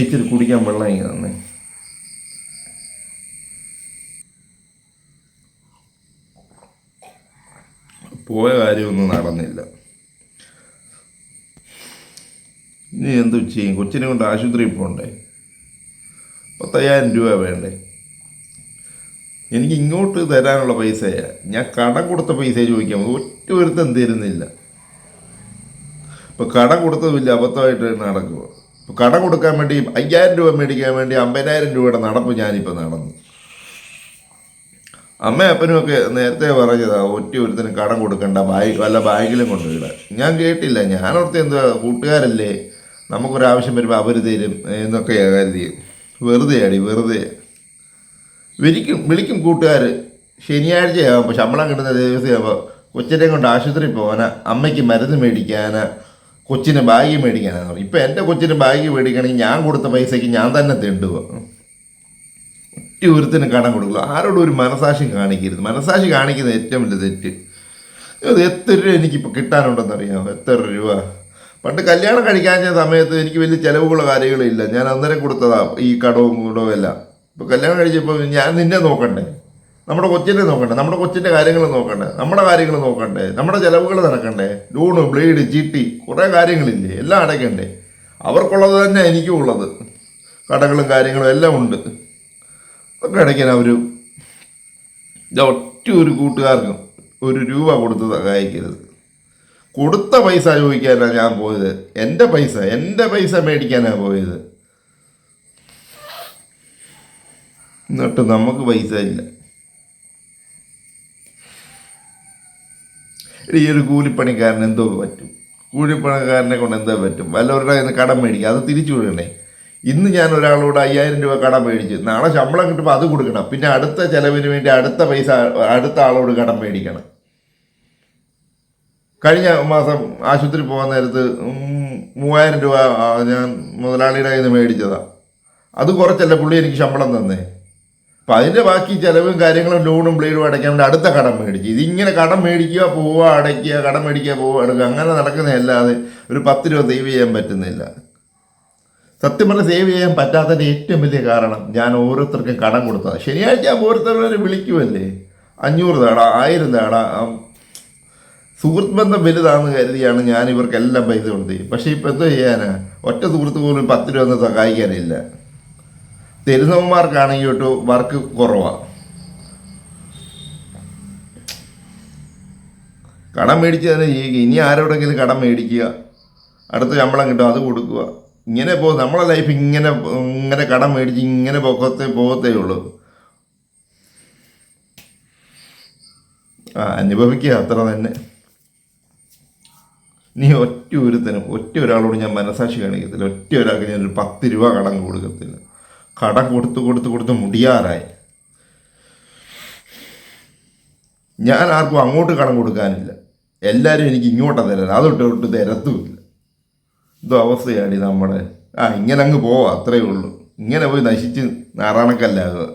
ഇച്ചിരി കുടിക്കാൻ വെള്ളം ഇങ്ങനെ തന്നെ. പോയ കാര്യമൊന്നും നടന്നില്ല. ഇനി എന്തു ചെയ്യും? കൊച്ചിനെ കൊണ്ട് ആശുപത്രിയിൽ പോകണ്ടേ? 10,000 രൂപ വേണ്ടേ? എനിക്ക് ഇങ്ങോട്ട് തരാനുള്ള പൈസയാണ്. ഞാൻ കടം കൊടുത്ത പൈസ ചോദിക്കാൻ ഒറ്റ ഒരുത്തം തരുന്നില്ല. ഇപ്പോൾ കടം കൊടുത്തതുമില്ല, അബദ്ധമായിട്ട് നടക്കുക. ഇപ്പോൾ കടം കൊടുക്കാൻ വേണ്ടി 5,000 രൂപ മേടിക്കാൻ വേണ്ടി 50,000 രൂപയുടെ നടപ്പ് ഞാനിപ്പോൾ നടന്നു. അമ്മയും അപ്പനുമൊക്കെ നേരത്തെ പറഞ്ഞതാ ഒറ്റ ഒരുത്തിന് കടം കൊടുക്കണ്ട, വല്ല ബാങ്കിലും കൊണ്ടുപോയിട. ഞാൻ കേട്ടില്ല. ഞാനോർത്ത് എന്താ കൂട്ടുകാരല്ലേ, നമുക്കൊരാവശ്യം വരുമ്പോൾ അവർ തരും എന്നൊക്കെ കരുതി. വെറുതെ വിളിക്കും കൂട്ടുകാർ. ശനിയാഴ്ചയാകുമ്പോൾ ശമ്പളം കിട്ടുന്ന ദിവസമാകുമ്പോൾ കൊച്ചിനെ കൊണ്ട് ആശുപത്രിയിൽ പോകാനാ, അമ്മയ്ക്ക് മരുന്ന് മേടിക്കാനാ, കൊച്ചിന് ബാഗ് മേടിക്കാനാണ്. ഇപ്പം എൻ്റെ കൊച്ചിന് ബാഗ് മേടിക്കണമെങ്കിൽ ഞാൻ കൊടുത്ത പൈസയ്ക്ക് ഞാൻ തന്നെ തെണ്ടുക. ഒറ്റ ഒരുത്തിന് കടം കൊടുക്കുക. ആരോടും ഒരു മനസാക്ഷി കാണിക്കരുത്. മനസാക്ഷി കാണിക്കുന്നത് ഏറ്റവും വലിയ തെറ്റ്. അത് എത്ര രൂപ എനിക്കിപ്പോൾ കിട്ടാനുണ്ടെന്നറിയാമോ? എത്ര രൂപ? പണ്ട് കല്യാണം കഴിക്കാൻ സമയത്ത് എനിക്ക് വലിയ ചിലവുകളോ കാര്യങ്ങളില്ല. ഞാൻ അന്നേരം കൊടുത്തതാണ് ഈ കടവും എല്ലാം. ഇപ്പോൾ കല്യാണം കഴിച്ചപ്പോൾ ഞാൻ നിന്നെ നോക്കണ്ടേ, നമ്മുടെ കൊച്ചിനെ നോക്കണ്ടേ, നമ്മുടെ കൊച്ചിൻ്റെ കാര്യങ്ങൾ നോക്കണ്ടേ, നമ്മുടെ കാര്യങ്ങൾ നോക്കണ്ടേ, നമ്മുടെ ചിലവുകൾ നടക്കണ്ടേ, ലോണ്, ബ്ലേഡ്, ചീട്ടി, കുറേ കാര്യങ്ങളില്ലേ, എല്ലാം അടയ്ക്കണ്ടേ. അവർക്കുള്ളത് തന്നെ എനിക്കും ഉള്ളത്, കടകളും കാര്യങ്ങളും എല്ലാം ഉണ്ട്. അതൊക്കെ അടയ്ക്കാൻ ഒറ്റ ഒരു കൂട്ടുകാർക്കും 1 രൂപ കൊടുത്ത് സഹായിക്കരുത്. കൊടുത്ത പൈസ ചോദിക്കാനാണ് ഞാൻ പോയത്. എൻ്റെ പൈസ മേടിക്കാനാണ് പോയത്. എന്നിട്ട് നമുക്ക് പൈസ ഇല്ല. ഈ ഒരു കൂലിപ്പണിക്കാരൻ എന്തോ പറ്റും? കൂലിപ്പണിക്കാരനെ കൊണ്ട് എന്തോ പറ്റും? വല്ലവരുടെ കയ്യിൽ നിന്ന് കടം മേടിക്കുക, അത് തിരിച്ചു വിടണേ. ഇന്ന് ഞാൻ ഒരാളോട് 5,000 രൂപ കടം മേടിച്ചു, നാളെ ശമ്പളം കിട്ടുമ്പോൾ അത് കൊടുക്കണം. പിന്നെ അടുത്ത ചിലവിന് വേണ്ടി അടുത്ത പൈസ അടുത്ത ആളോട് കടം മേടിക്കണം. കഴിഞ്ഞ മാസം ആശുപത്രി പോകാൻ നേരത്ത് 3,000 രൂപ ഞാൻ മുതലാളിയുടെ കയ്യിൽ നിന്ന് മേടിച്ചതാണ്. അത് കുറച്ചല്ല പുള്ളി എനിക്ക് ശമ്പളം തന്നേ. അപ്പം അതിൻ്റെ ബാക്കി ചിലവും കാര്യങ്ങളും ലോണും ബ്ലേഡും അടയ്ക്കാൻ വേണ്ടി അടുത്ത കടം മേടിച്ചു. ഇതിങ്ങനെ കടം മേടിക്കുക, പോവുക, അടയ്ക്കുക, കടം മേടിക്കുക, പോവുക, അടയ്ക്കുക, അങ്ങനെ നടക്കുന്നതല്ലാതെ ഒരു 10 രൂപ സേവ് ചെയ്യാൻ പറ്റുന്നില്ല. സത്യം പറഞ്ഞാൽ സേവ് ചെയ്യാൻ പറ്റാത്തതിൻ്റെ ഏറ്റവും വലിയ കാരണം ഞാൻ ഓരോരുത്തർക്കും കടം കൊടുത്തതാണ്. ശനിയാഴ്ച ഓരോരുത്തരെ വിളിക്കുമല്ലേ, 500 താടാ, 1000 താടാ. സുഹൃത്ത് ബന്ധം വലുതാണെന്ന് കരുതിയാണ് ഞാൻ ഇവർക്കെല്ലാം പൈസ കൊടുത്തത്. പക്ഷേ ഇപ്പം എന്തോ ചെയ്യാനാ? ഒറ്റ സുഹൃത്ത് പോലും 10 രൂപ ഒന്നും സഹായിക്കാനില്ല. തരുന്നവന്മാർക്കാണെങ്കിൽ കേട്ടോ വർക്ക് കുറവാണ്. കടം മേടിച്ചതിനെ ചെയ്യുക. ഇനി ആരോടെങ്കിലും കടം മേടിക്കുക, അടുത്ത ശമ്പളം കിട്ടും, അത് കൊടുക്കുക. ഇങ്ങനെ നമ്മളെ ലൈഫ് ഇങ്ങനെ കടം മേടിച്ച് ഇങ്ങനെ പോകത്തേ ഉള്ളൂ. അനുഭവിക്കുക, അത്ര തന്നെ. നീ ഒറ്റ ഒരാളോട് ഞാൻ മനസാക്ഷി കാണിക്കത്തില്ല. ഒറ്റ ഒരാൾക്ക് ഞാനൊരു 10 രൂപ കടം കൊടുക്കത്തില്ല. കടം കൊടുത്ത് മുടിയാറായി. ഞാൻ ആർക്കും അങ്ങോട്ട് കടം കൊടുക്കാനില്ല. എല്ലാവരും എനിക്ക് ഇങ്ങോട്ടാണ് തരാൻ, അതൊട്ട് തരത്തുമില്ല. ഇതോ അവസ്ഥയാണ് നമ്മുടെ. ഇങ്ങനെ അങ്ങ് പോവാം, അത്രയേ ഉള്ളൂ. ഇങ്ങനെ പോയി നശിച്ച് നാറാണക്കല്ലാകുക.